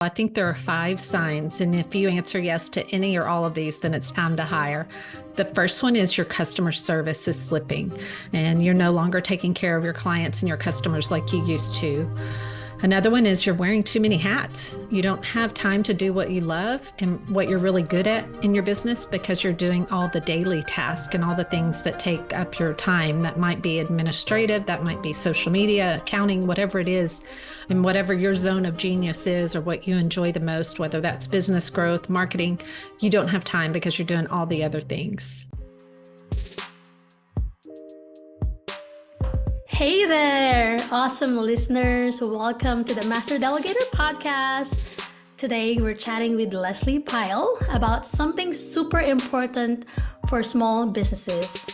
I think there are 5 signs, and if you answer yes to any or all of these, then it's time to hire. The first one is your customer service is slipping, and you're no longer taking care of your clients and your customers like you used to. Another one is you're wearing too many hats. You don't have time to do what you love and what you're really good at in your business because you're doing all the daily tasks and all the things that take up your time. That might be administrative, that might be social media, accounting, whatever it is, and whatever your zone of genius is or what you enjoy the most, whether that's business growth, marketing, you don't have time because you're doing all the other things. Hey there, awesome listeners. Welcome to the Master Delegator podcast. Today, we're chatting with Lesley Pyle about something super important for small businesses,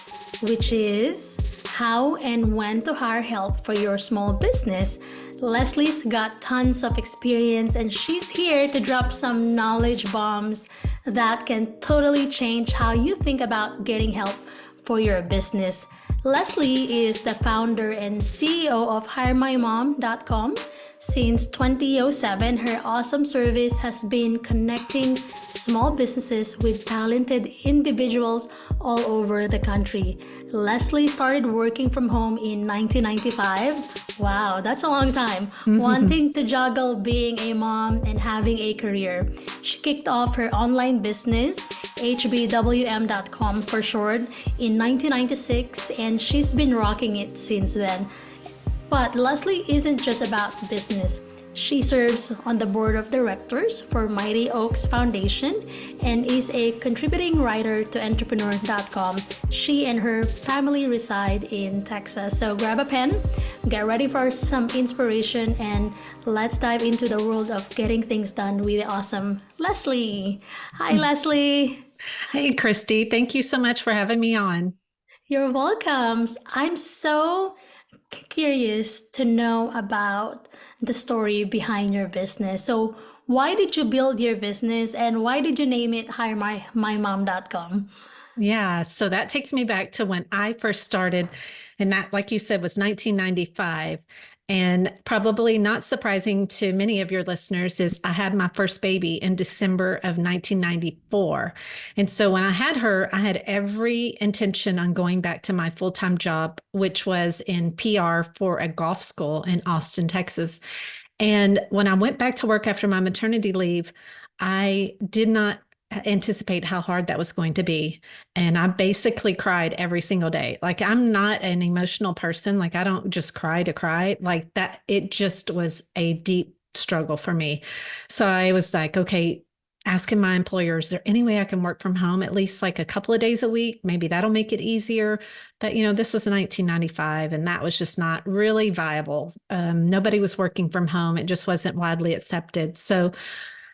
which is how and when to hire help for your small business. Lesley's got tons of experience and she's here to drop some knowledge bombs that can totally change how you think about getting help for your business. Lesley is the founder and CEO of HireMyMom.com. Since 2007, her awesome service has been connecting small businesses with talented individuals all over the country. Lesley started working from home in 1995. Wow, that's a long time. Wanting to juggle being a mom and having a career. She kicked off her online business, HBWM.com for short, in 1996, and she's been rocking it since then. But Lesley isn't just about business. She serves on the board of directors for Mighty Oaks Foundation and is a contributing writer to entrepreneur.com. She and her family reside in Texas. So grab a pen, get ready for some inspiration, and let's dive into the world of getting things done with the awesome Lesley. Hi, Lesley. Hey, Christy. Thank you so much for having me on. You're welcome. I'm so curious to know about the story behind your business. So why did you build your business and why did you name it HireMyMom.com? Yeah, so that takes me back to when I first started, and that, like you said, was 1995. And probably not surprising to many of your listeners is I had my first baby in December of 1994. And so when I had her, I had every intention on going back to my full-time job, which was in PR for a golf school in Austin, Texas. And when I went back to work after my maternity leave, I did not anticipate how hard that was going to be. And I basically cried every single day. Like, I'm not an emotional person. Like, I don't just cry to cry like that. It just was a deep struggle for me. So I was like, okay, asking my employer, is there any way I can work from home at least like a couple of days a week? Maybe that'll make it easier. But, this was 1995 and that was just not really viable. Nobody was working from home. It just wasn't widely accepted. So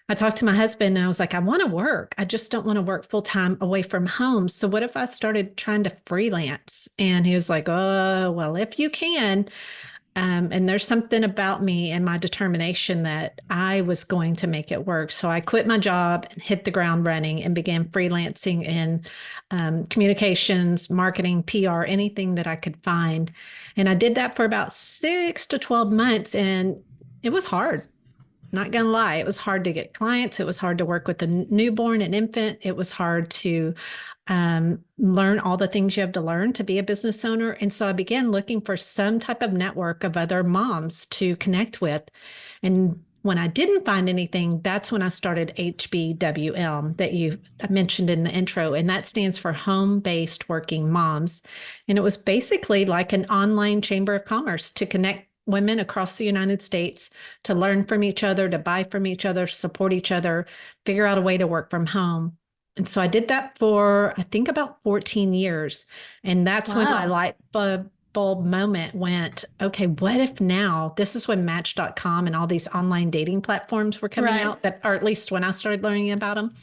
I talked to my husband and I was like, I want to work. I just don't want to work full time away from home. So what if I started trying to freelance? And he was like, oh, well, if you can. And there's something about me and my determination that I was going to make it work. So I quit my job and hit the ground running and began freelancing in communications, marketing, PR, anything that I could find. And I did that for about 6 to 12 months. And it was hard. Not going to lie, it was hard to get clients. It was hard to work with a newborn and infant. It was hard to learn all the things you have to learn to be a business owner. And so I began looking for some type of network of other moms to connect with. And when I didn't find anything, that's when I started HBWM that you mentioned in the intro. And that stands for Home-Based Working Moms. And it was basically like an online chamber of commerce to connect women across the United States to learn from each other, to buy from each other, support each other, figure out a way to work from home. And so I did that for, I think, about 14 years. And that's when my light bulb moment went, okay, what if now, this is when Match.com and all these online dating platforms were coming out, that, or at least when I started learning about them.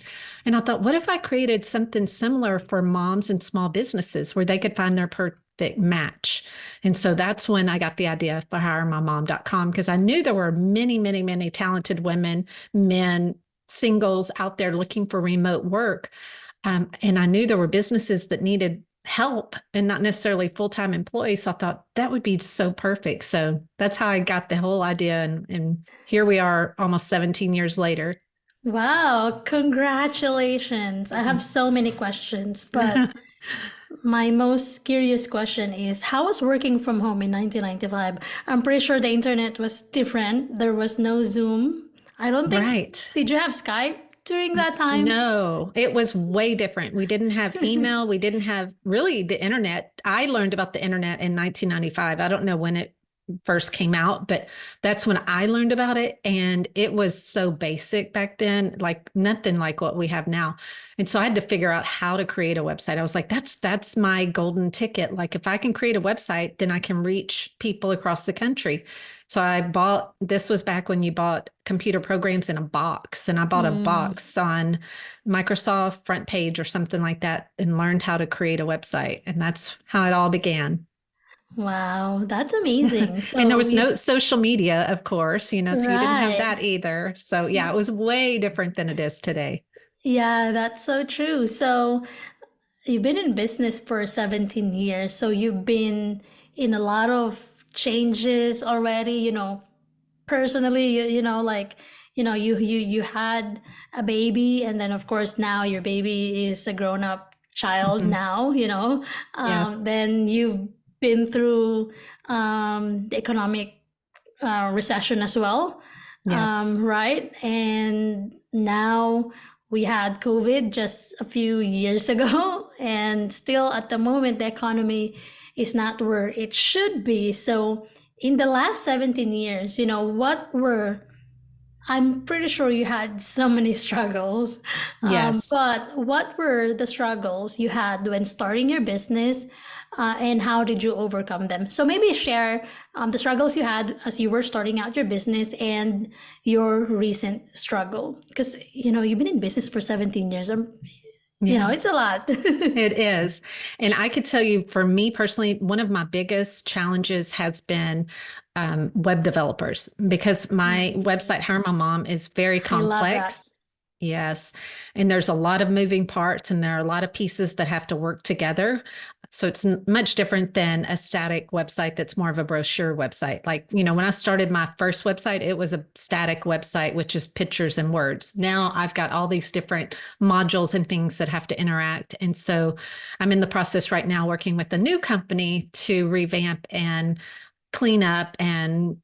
And I thought, what if I created something similar for moms and small businesses where they could find their perfect match? And so that's when I got the idea for HireMyMom.com, because I knew there were many, many, many talented women, men, singles out there looking for remote work. And I knew there were businesses that needed help and not necessarily full-time employees. So I thought that would be so perfect. So that's how I got the whole idea. And here we are almost 17 years later. Wow, congratulations. I have so many questions, but my most curious question is how was working from home in 1995? I'm pretty sure the internet was different. There was no Zoom. I don't think, Right. did you have Skype during that time? No, it was way different. We didn't have email. We didn't have really the internet. I learned about the internet in 1995. I don't know when it first came out, but that's when I learned about it. And it was so basic back then, like nothing like what we have now. And so I had to figure out how to create a website. I was like, that's my golden ticket. Like if I can create a website, then I can reach people across the country. So I bought, this was back when you bought computer programs in a box, and I bought a Mm, box on Microsoft Front Page or something like that and learned how to create a website. And that's how it all began. wow, that's amazing. And there So was you, no social media, of course, so you didn't have right. that either. So yeah, it was way different than it is today. Yeah, that's so true. So you've been in business for 17 years. So you've been in a lot of changes already, personally, like, you had a baby, and then of course now your baby is a grown-up child Mhm. now, Yes. then you've been through the economic recession as well, Yes. right? And now we had COVID just a few years ago, and still at the moment, the economy is not where it should be. So, in the last 17 years, what were I'm pretty sure you had so many struggles. Yes. But what were the struggles you had when starting your business, and how did you overcome them? So maybe share the struggles you had as you were starting out your business and your recent struggle. Because, you've been in business for 17 years. Yeah. It's a lot. It is. And I could tell you, for me personally, one of my biggest challenges has been web developers, because my website, Hire My Mom, is very I love that. complex. Yes. And there's a lot of moving parts, and there are a lot of pieces that have to work together. So it's much different than a static website that's more of a brochure website. Like, when I started my first website, it was a static website, which is pictures and words. Now I've got all these different modules and things that have to interact. And so I'm in the process right now working with a new company to revamp and clean up and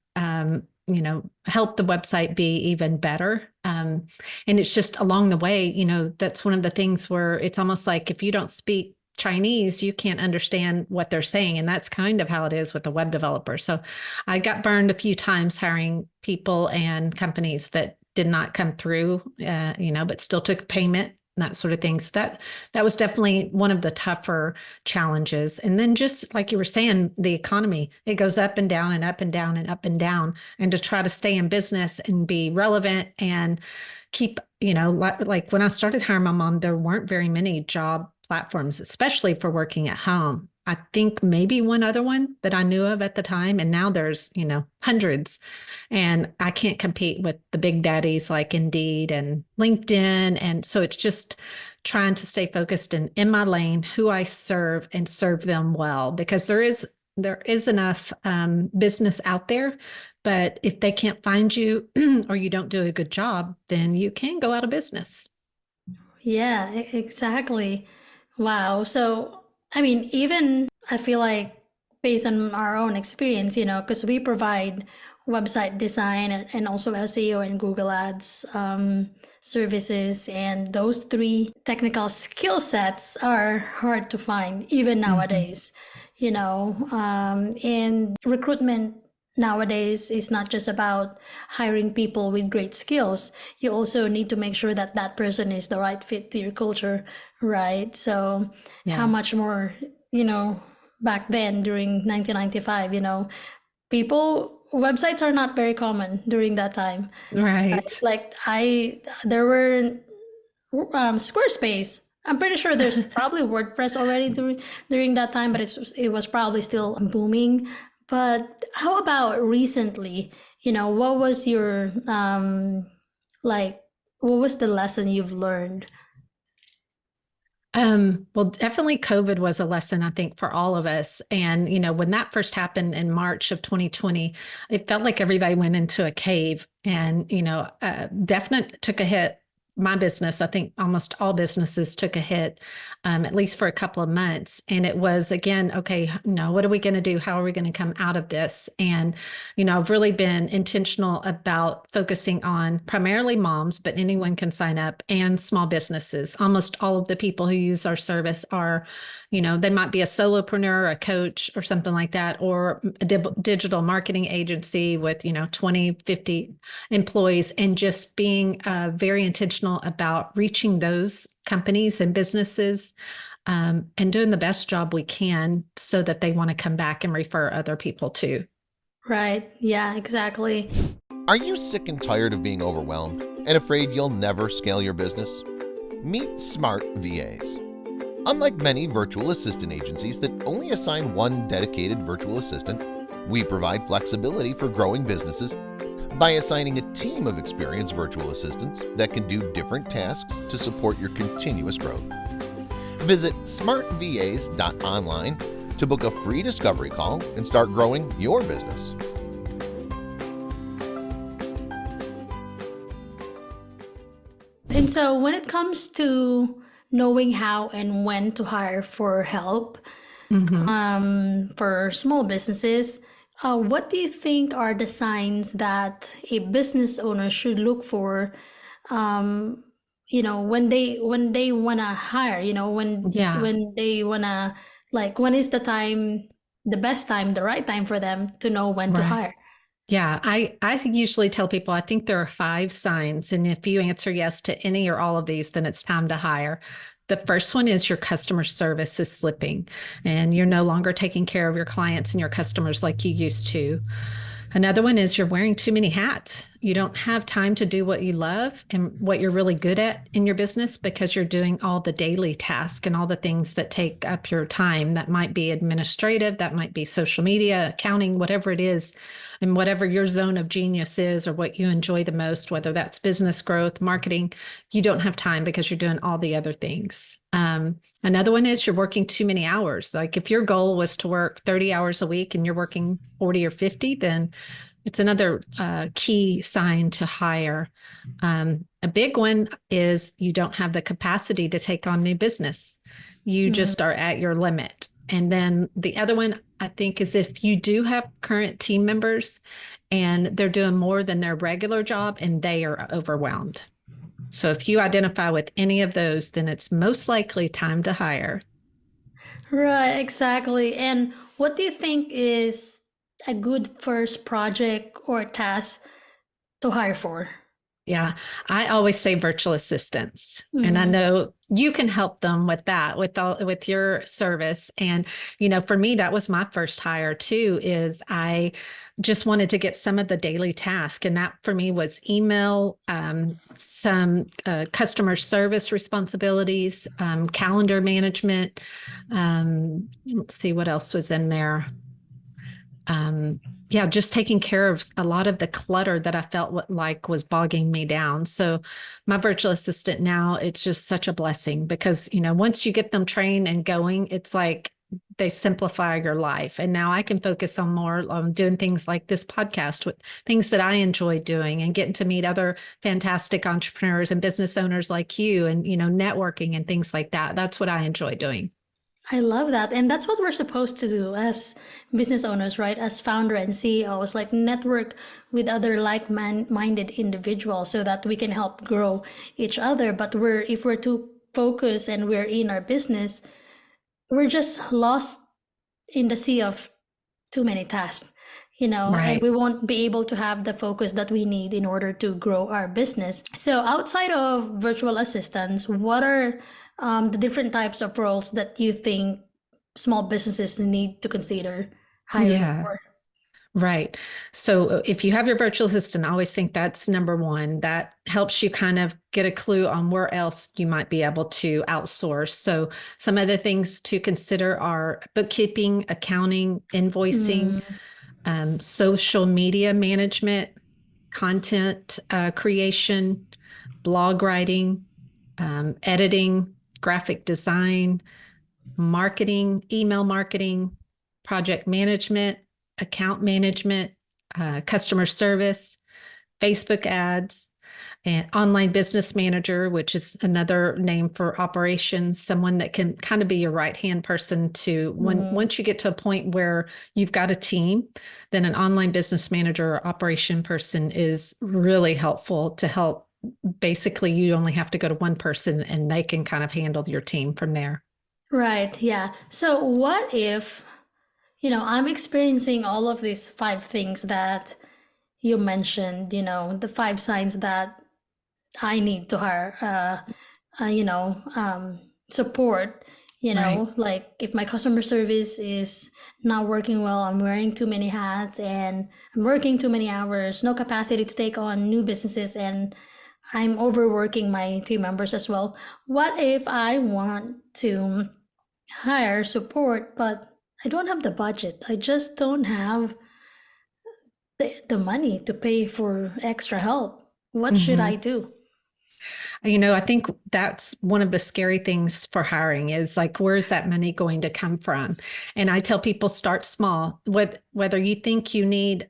help the website be even better. And it's just along the way, that's one of the things where it's almost like if you don't speak Chinese, you can't understand what they're saying. And that's kind of how it is with a web developer. So I got burned a few times hiring people and companies that did not come through, but still took payment, that sort of thing. So that was definitely one of the tougher challenges. And then just like you were saying, the economy, it goes up and down and up and down and up and down. And to try to stay in business and be relevant and keep, like when I started Hire My Mom, there weren't very many job platforms, especially for working at home. I think maybe one other one that I knew of at the time. And now there's, hundreds. And I can't compete with the big daddies like Indeed and LinkedIn. And so it's just trying to stay focused in my lane, who I serve, and serve them well, because there is enough business out there. But if they can't find you or you don't do a good job, then you can go out of business. Yeah, exactly. Wow. So, I mean, even I feel like based on our own experience, because we provide website design and also SEO and Google Ads services, and those three technical skill sets are hard to find even Mhm. nowadays, and recruitment nowadays is not just about hiring people with great skills. You also need to make sure that that person is the right fit to your culture, right? So how much Yes. more, you know back then during 1995, people websites are not very common during that time, right? Right. Like there were Squarespace. I'm pretty sure there's probably WordPress already during that time, but it was probably still booming. But how about recently? What was your like? What was the lesson you've learned? Well, definitely COVID was a lesson, I think, for all of us. And, when that first happened in March of 2020, it felt like everybody went into a cave and, definite took a hit. My business, I think almost all businesses took a hit, at least for a couple of months. And it was again, okay, no, what are we going to do? How are we going to come out of this? And, I've really been intentional about focusing on primarily moms, but anyone can sign up, and small businesses. Almost all of the people who use our service are, they might be a solopreneur, a coach, or something like that, or a digital marketing agency with, 20, 50 employees, and just being very intentional about reaching those companies and businesses, and doing the best job we can so that they want to come back and refer other people too. Right. Yeah, exactly. Are you sick and tired of being overwhelmed and afraid you'll never scale your business? Meet Smart VAs. Unlike many virtual assistant agencies that only assign one dedicated virtual assistant, we provide flexibility for growing businesses by assigning a team of experienced virtual assistants that can do different tasks to support your continuous growth. Visit smartvas.online to book a free discovery call and start growing your business. And so when it comes to knowing how and when to hire for help, for small businesses, what do you think are the signs that a business owner should look for, when they want to hire, Yeah. when they want to, like, when is the time, the best time, the right time for them to know when to Right. hire? Yeah, I usually tell people I think there are 5 signs. And if you answer yes to any or all of these, then it's time to hire. The first one is your customer service is slipping and you're no longer taking care of your clients and your customers like you used to. Another one is you're wearing too many hats. You don't have time to do what you love and what you're really good at in your business because you're doing all the daily tasks and all the things that take up your time. That might be administrative, that might be social media, accounting, whatever it is, and whatever your zone of genius is or what you enjoy the most, whether that's business growth, marketing, you don't have time because you're doing all the other things. Another one is you're working too many hours. Like if your goal was to work 30 hours a week and you're working 40 or 50, then it's another key sign to hire. A big one is you don't have the capacity to take on new business. You just are at your limit. And then the other one, I think, is if you do have current team members and they're doing more than their regular job and they are overwhelmed. So if you identify with any of those, then it's most likely time to hire. Right, exactly. And what do you think is a good first project or task to hire for? Yeah, I always say virtual assistants, and I know you can help them with that, with your service. And for me, that was my first hire too. Is I just wanted to get some of the daily task, and that for me was email, some customer service responsibilities, calendar management. Let's see what else was in there. Yeah, just taking care of a lot of the clutter that I felt like was bogging me down. So my virtual assistant now, it's just such a blessing because, once you get them trained and going, it's like they simplify your life. And now I can focus on more on doing things like this podcast, with things that I enjoy doing, and getting to meet other fantastic entrepreneurs and business owners like you, and, networking and things like that. That's what I enjoy doing. I love that. And that's what we're supposed to do as business owners, right? As founder and CEOs, like network with other like-minded individuals so that we can help grow each other. But if we're too focused and we're in our business, we're just lost in the sea of too many tasks, and Right. we won't be able to have the focus that we need in order to grow our business. So outside of virtual assistants, what are the different types of roles that you think small businesses need to consider hiring Yeah. for? Right. So if you have your virtual assistant, I always think that's number one. That helps you kind of get a clue on where else you might be able to outsource. So some of the things to consider are bookkeeping, accounting, invoicing, social media management, content creation, blog writing, editing, graphic design, marketing, email marketing, project management, account management, customer service, Facebook ads, and online business manager, which is another name for operations, someone that can kind of be your right hand person to once you get to a point where you've got a team, then an online business manager or operation person is really helpful to help. Basically, you only have to go to one person and they can kind of handle your team from there. Right. Yeah. So what if, I'm experiencing all of these five things that you mentioned, the five signs that I need to hire, support, Right. like if my customer service is not working well, I'm wearing too many hats and I'm working too many hours, no capacity to take on new businesses, and I'm overworking my team members as well. What if I want to hire support, but I don't have the budget? I just don't have the money to pay for extra help. What should I Mhm. do? I think that's one of the scary things for hiring is like, where's that money going to come from? And I tell people start small. Whether you think you need,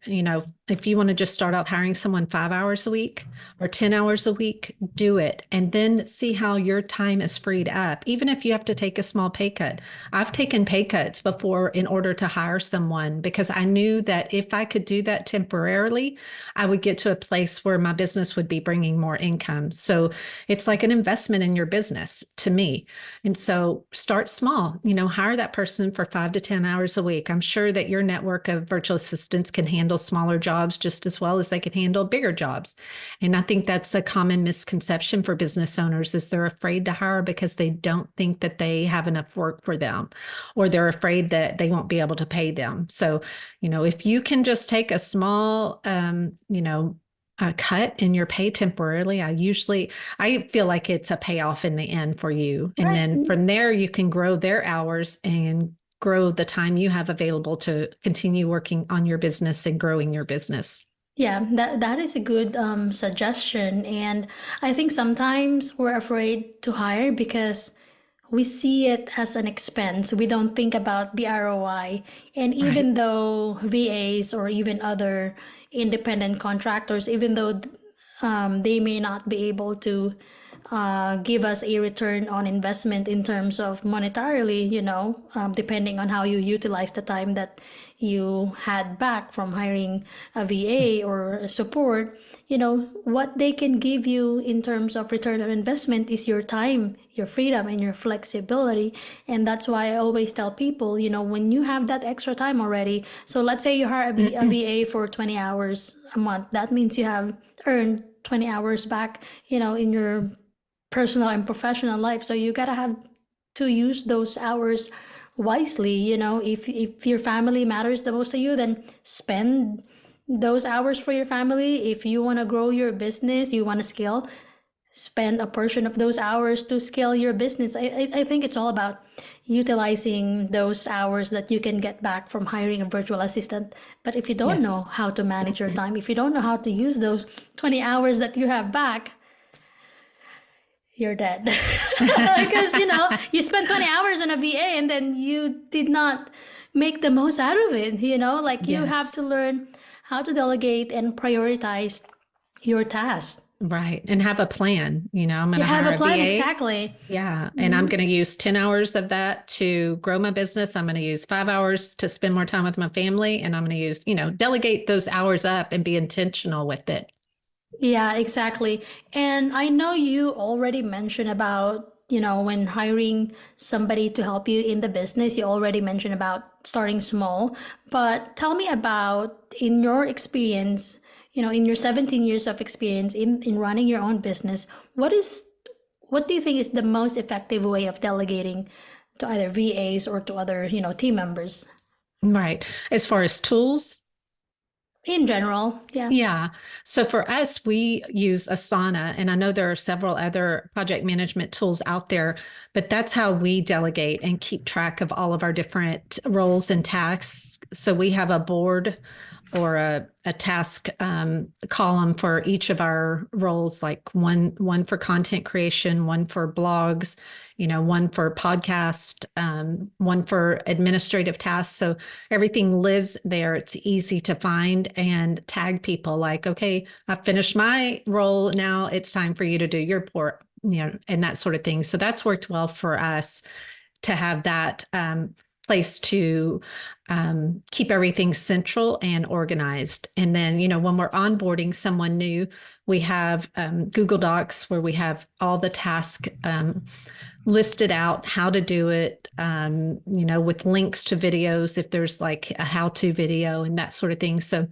if you want to just start out hiring someone 5 hours a week or 10 hours a week, do it. And then see how your time is freed up. Even if you have to take a small pay cut. I've taken pay cuts before in order to hire someone because I knew that if I could do that temporarily, I would get to a place where my business would be bringing more income. So it's like an investment in your business to me. And so start small, hire that person for 5 to 10 hours a week. I'm sure that your network of virtual assistants can handle smaller jobs just as well as they can handle bigger jobs. And I think that's a common misconception for business owners is they're afraid to hire because they don't think that they have enough work for them, or they're afraid that they won't be able to pay them. So, if you can just take a small, a cut in your pay temporarily, I feel like it's a payoff in the end for you. And Right. then from there, you can grow their hours and grow the time you have available to continue working on your business and growing your business. Yeah, that is a good suggestion. And I think sometimes we're afraid to hire because we see it as an expense. We don't think about the ROI. And Right. even though VAs or even other independent contractors, even though they may not be able to give us a return on investment in terms of monetarily, depending on how you utilize the time that you had back from hiring a VA or a support, what they can give you in terms of return on investment is your time, your freedom, and your flexibility. And that's why I always tell people, when you have that extra time already, so let's say you hire a VA for 20 hours a month, that means you have earned 20 hours back, in your personal and professional life. So you gotta have to use those hours wisely. If your family matters the most to you, then spend those hours for your family. If you want to grow your business, you want to scale, spend a portion of those hours to scale your business. I think it's all about utilizing those hours that you can get back from hiring a virtual assistant. But if you don't know Yes. how to manage your time, if you don't know how to use those 20 hours that you have back, you're dead. Because, you spent 20 hours on a VA and then you did not make the most out of it, like you have Yes. to learn how to delegate and prioritize your tasks. Right. And have a plan. I'm going You to have hire a a plan, VA. exactly. Yeah. And I'm going to use 10 hours of that to grow my business. I'm going to use 5 hours to spend more time with my family. And I'm going to use, delegate those hours up and be intentional with it. Yeah, exactly. And I know you already mentioned about, when hiring somebody to help you in the business, you already mentioned about starting small. But tell me about, in your experience, in your 17 years of experience in running your own business, what do you think is the most effective way of delegating to either VAs or to other, team members Right. As far as tools, in general? Yeah. yeah. So for us, we use Asana, and I know there are several other project management tools out there, but that's how we delegate and keep track of all of our different roles and tasks. So we have a board or a task column for each of our roles, like one for content creation, one for blogs, one for podcast, one for administrative tasks. So everything lives there. It's easy to find and tag people like, okay, I've finished my role. Now it's time for you to do your port, and that sort of thing. So that's worked well for us to have that place to keep everything central and organized. And then, when we're onboarding someone new, we have Google Docs where we have all the tasks listed out, how to do it, with links to videos, if there's like a how-to video and that sort of thing. So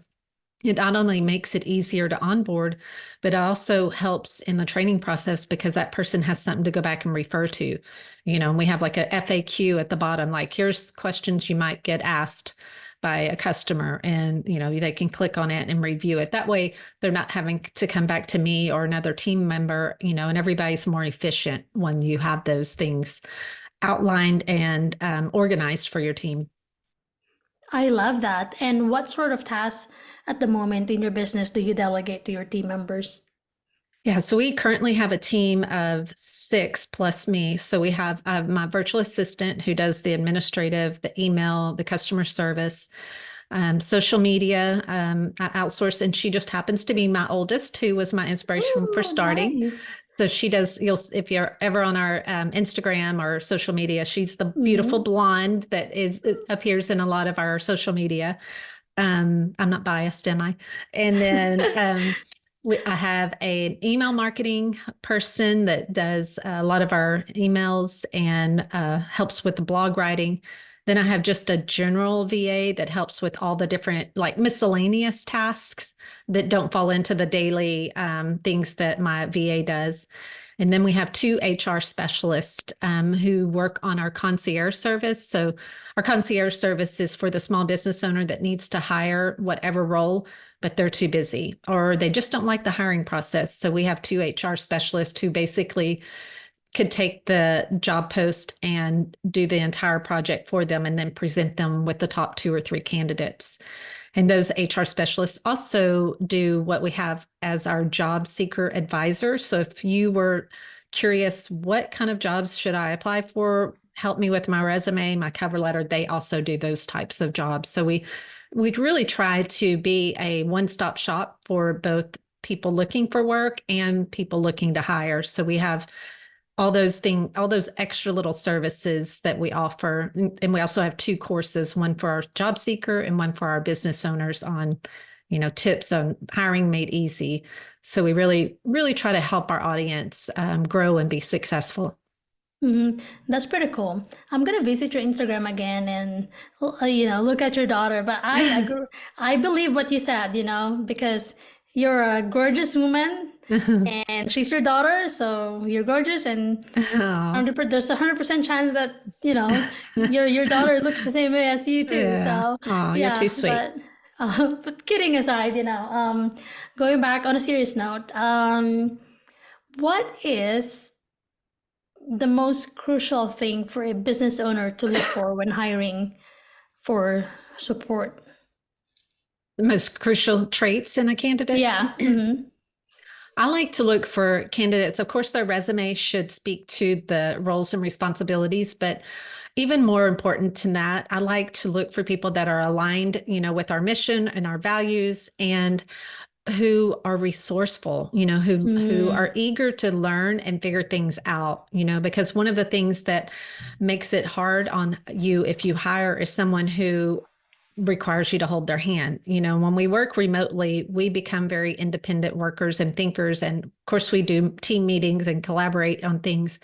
it not only makes it easier to onboard, but it also helps in the training process because that person has something to go back and refer to. And we have like a FAQ at the bottom, like here's questions you might get asked by a customer, and they can click on it and review it. That way they're not having to come back to me or another team member, and everybody's more efficient when you have those things outlined and organized for your team. I love that. And what sort of tasks at the moment in your business do you delegate to your team members? Yeah, so we currently have a team of 6 plus me. So we have my virtual assistant who does the administrative, the email, the customer service, social media, I outsource, and she just happens to be my oldest, who was my inspiration for starting. Nice. So she does, if you're ever on our Instagram or social media, she's the beautiful blonde that appears in a lot of our social media. I'm not biased, am I? And then I have an email marketing person that does a lot of our emails and helps with the blog writing. Then I have just a general VA that helps with all the different like miscellaneous tasks that don't fall into the daily things that my VA does. And then we have 2 HR specialists who work on our concierge service. So our concierge service is for the small business owner that needs to hire whatever role, but they're too busy or they just don't like the hiring process. So we have 2 HR specialists who basically could take the job post and do the entire project for them and then present them with the top 2 or 3 candidates. And those HR specialists also do what we have as our job seeker advisor. So if you were curious, what kind of jobs should I apply for? Help me with my resume, my cover letter. They also do those types of jobs. So we really try to be a one-stop shop for both people looking for work and people looking to hire. So we have all those extra little services that we offer. And we also have 2 courses, one for our job seeker and one for our business owners on, tips on hiring made easy. So we really, really try to help our audience grow and be successful. That's pretty cool. I'm gonna visit your Instagram again and look at your daughter. But I believe what you said, because you're a gorgeous woman and she's your daughter, so you're gorgeous, and there's 100% chance that your daughter looks the same way as you too. Yeah. So You're too sweet. But kidding aside, going back on a serious note, what is the most crucial thing for a business owner to look for when hiring for support? The most crucial traits in a candidate? Yeah. I like to look for candidates. Of course, their resume should speak to the roles and responsibilities, but even more important than that, I like to look for people that are aligned, with our mission and our values, and who are resourceful, who are eager to learn and figure things out, because one of the things that makes it hard on you if you hire is someone who requires you to hold their hand. When we work remotely, we become very independent workers and thinkers. And of course, we do team meetings and collaborate on things.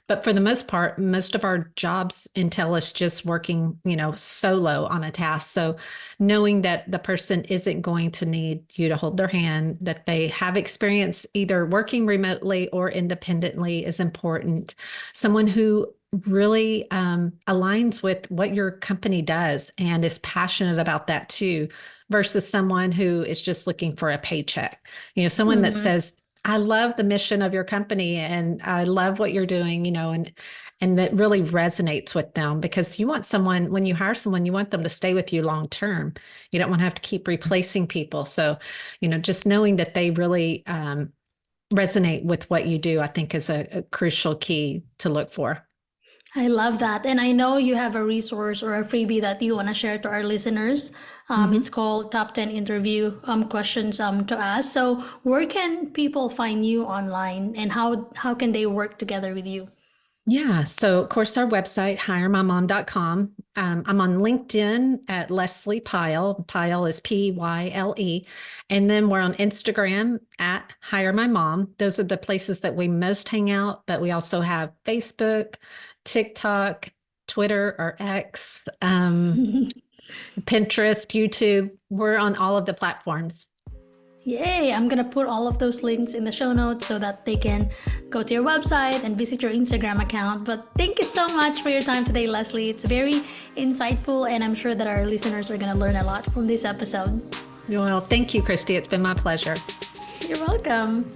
But for the most part, most of our jobs entail us just working, solo on a task. So knowing that the person isn't going to need you to hold their hand, that they have experience either working remotely or independently is important. Someone who really aligns with what your company does and is passionate about that too, versus someone who is just looking for a paycheck. Someone that says, I love the mission of your company and I love what you're doing, and that really resonates with them because you want someone, when you hire someone, you want them to stay with you long term. You don't want to have to keep replacing people. So, just knowing that they really resonate with what you do, I think is a crucial key to look for. I love that. And I know you have a resource or a freebie that you want to share to our listeners. It's called Top 10 Interview Questions to Ask. So where can people find you online and how can they work together with you? Yeah. So, of course, our website, hiremymom.com. I'm on LinkedIn at Lesley Pyle. Pyle is Pyle. And then we're on Instagram at Hire My Mom. Those are the places that we most hang out, but we also have Facebook, TikTok, Twitter or X, Pinterest, YouTube. We're on all of the platforms. Yay! I'm going to put all of those links in the show notes so that they can go to your website and visit your Instagram account. But thank you so much for your time today, Lesley. It's very insightful, and I'm sure that our listeners are going to learn a lot from this episode. Well, thank you, Christy. It's been my pleasure. You're welcome.